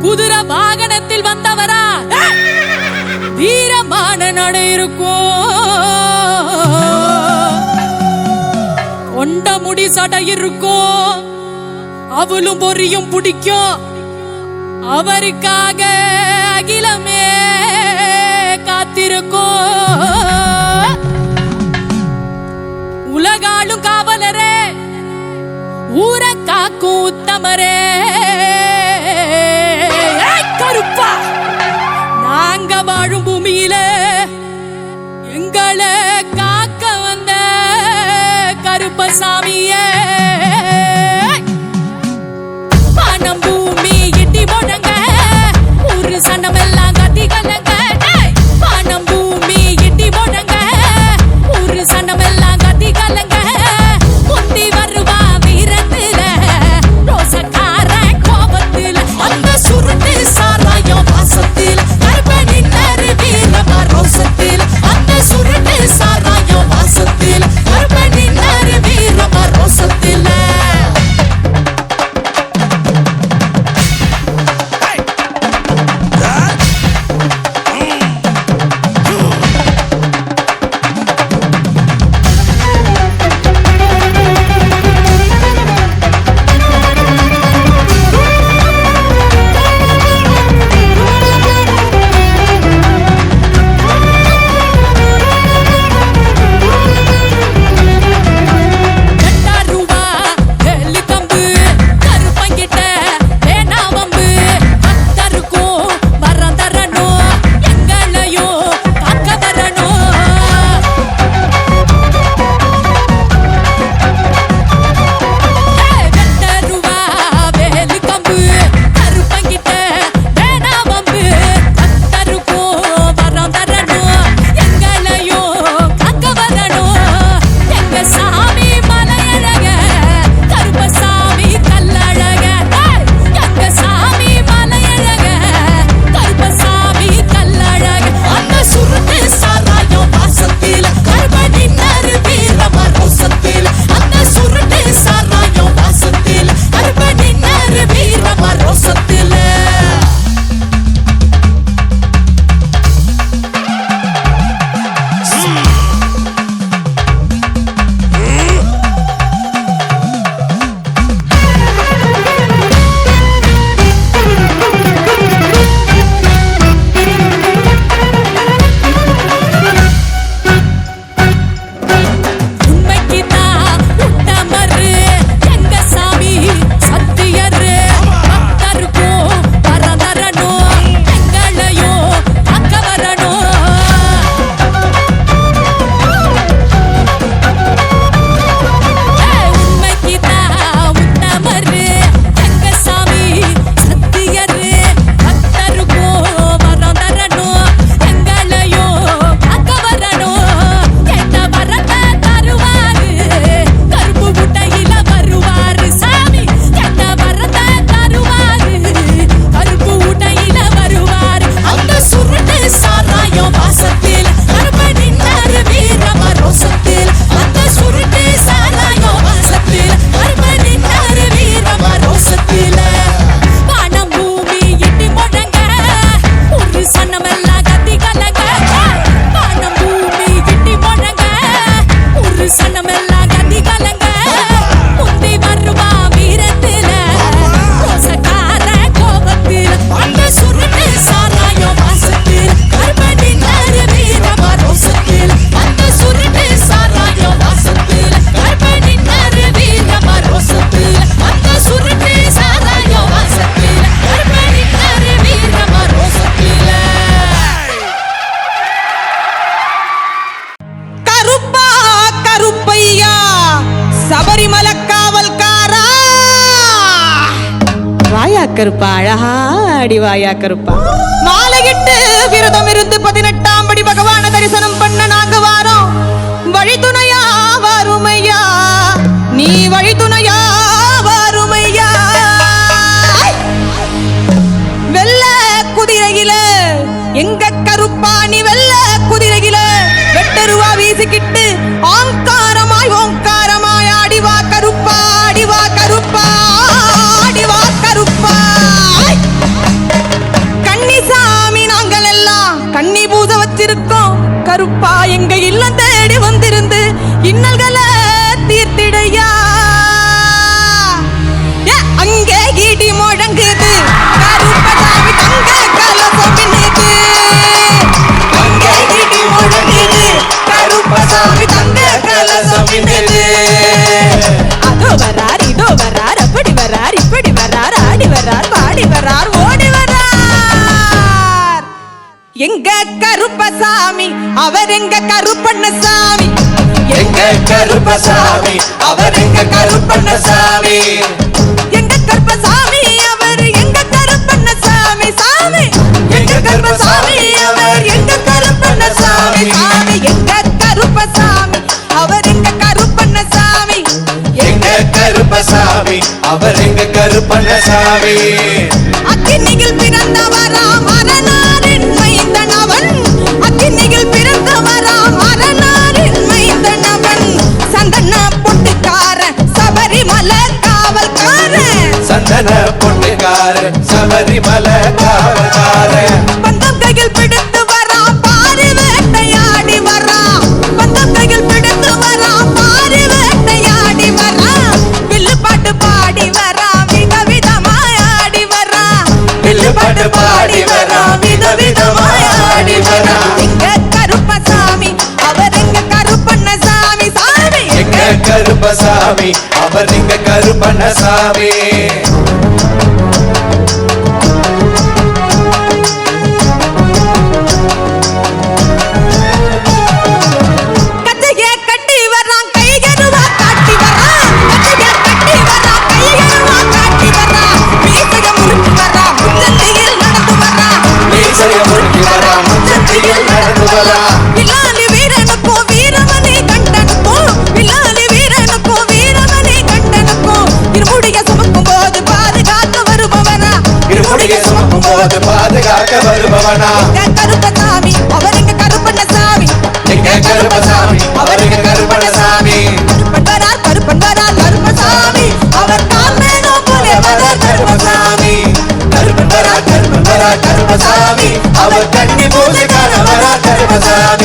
குதிரை வாகனத்தில் வந்தவரா? வீரமான நடை இருக்கும், கொண்ட முடி சடை இருக்கும், அவளும் பொரியும் பிடிக்கும். அவருக்காக அகிலமே காத்திருக்கும். உலகாளும் காவலரே, ஊர காக்கும் உத்தமரே, கருப்பா நாங்க வாழும் பூமியில எங்களை காக்க வந்த கருப்பசாமியே. வானம் பூமி இடி முழங்க, ஒரு சனமெல்லாம் கத்தி கலங்க. வானம் பூமி இடி முழங்க, ஒரு சனமெல்லாம் கத்தி கலங்க. முந்தி வருவா வீரத்துல, ரோசக்கார கோபத்துல, அந்த சுருட்டு சாராயம் வாசத்தில், கருப்பனின் வீரமா ரோசத்தில், அந்த சுருட்டு சாராயம் வாசத்தில், கருப்பனின் வீரமா ரோசத்தில். கருப்பா, அழகா அடிவாயா கருப்பா. மாலையிட்டு விரதம் இருந்து 18ஆம் படி பகவான தரிசனம் பண்ண நாங்க வாரோம். வழித்துணையா வருமையா, நீ வழித்துணையா வருமையா. வெள்ள குதிரையில எங்க கருப்பா, நீ வெள்ள குதிரையில வெட்டருவா வீசிக்கிட்டு ஆங்காரமாய் ஓங்காரமாய் ஆடிவா கருப்பா, ஆடிவா கருப்பா, ஆடிவா கருப்பா. கருப்பா எங்க இல்லம் தேடி வந்திருந்து இன்னல்களை தீர்த்திடையா. அங்கே இடி முழங்குது கருப்பசாமி தங்க கலசம் மின்னுது. அங்கே இடி முழங்குது கருப்பசாமி தங்க கலசம் மின்னுது. அதோ வரார் இதோ வரார் அப்படி வரார் இப்படி வரார் ஆடி வரார் பாடி வரார் ஓடி வரார். எங்க கருப்பசாமி அவர் எங்க கருப்பண்ணசாமி. எங்க கருப்பசாமி அவர் எங்க கருப்பண்ணசாமி. எங்க கருப்பசாமி அவர் எங்க கருப்பண்ணசாமி சாமி. எங்க கருப்பசாமி அவர் எங்க கருப்பண்ணசாமி சாமி. எங்க கருப்பசாமி அவர் எங்க கருப்பண்ணசாமி. எங்க கருப்பசாமி அவர் எங்க கருப்பண்ணசாமி. அக்கினியில் பிறந்தவராம் அரணாரின் மைந்தன் அவன். அக்கினியில் பிறந்தவராம் அரணாரின் மைந்தன் அவன். சந்தன பொட்டுக்காரன் சபரிமலை காவல்காரன். சந்தன பொட்டுக்காரன் சபரிமலை காவல்காரன். பந்தம் கையில் பிடித்து வரான் பாரி வேட்டையாடி வரான். பந்தம் கையில் பிடித்து வரான் பாரி வேட்டையாடி வரான். வில்லு பாட்டு பாடி வரான் விதவிதமாய் ஆடி வரான். வில்லு பாட்டு பாடி வரான் விதவிதமாய் ஆடி வரான். எங்க கருப்பசாமி அவர் எங்க கருப்பண்ணசாமி சாமி. எங்க கருப்பசாமி அவர் எங்க கருப்பண்ணசாமி. கட்டைய கட்டி வரான் கைகருவா காட்டி வரான். கட்டைய கட்டி வரான் கைகருவா காட்டி வரான். மீசைய முறுக்கி வரான் முச்சந்தியில் நடந்து வரான். மீசைய முறுக்கி வரான் முச்சந்தியில் நடந்து வரான். வில்லாலி வீரனுக்கும் வீரமணி கண்டனுக்கும். வில்லாலி வீரனுக்கும் வீரமணி கண்டனுக்கும். இருமுடிய சுமக்கும் போது பாதுகாக்க வருபவனா. இருமுடியை சுமக்கும் போது பாதுகாக்க வருபவனா. எங்க கருப்பசாமி அவர் எங்க கருப்பண்ணசாமி. எங்க கருப்பசாமி அவர் எங்க கருப்பண்ணசாமி. கருப்பன் வரார் கருப்பசாமி அவர் காமேனோ போலே வரார் கருப்பசாமி. கருப்பன் வரா கருப்பசாமி அவர் கண்ணி பூஜைக்கார வரா கருப்பசாமி.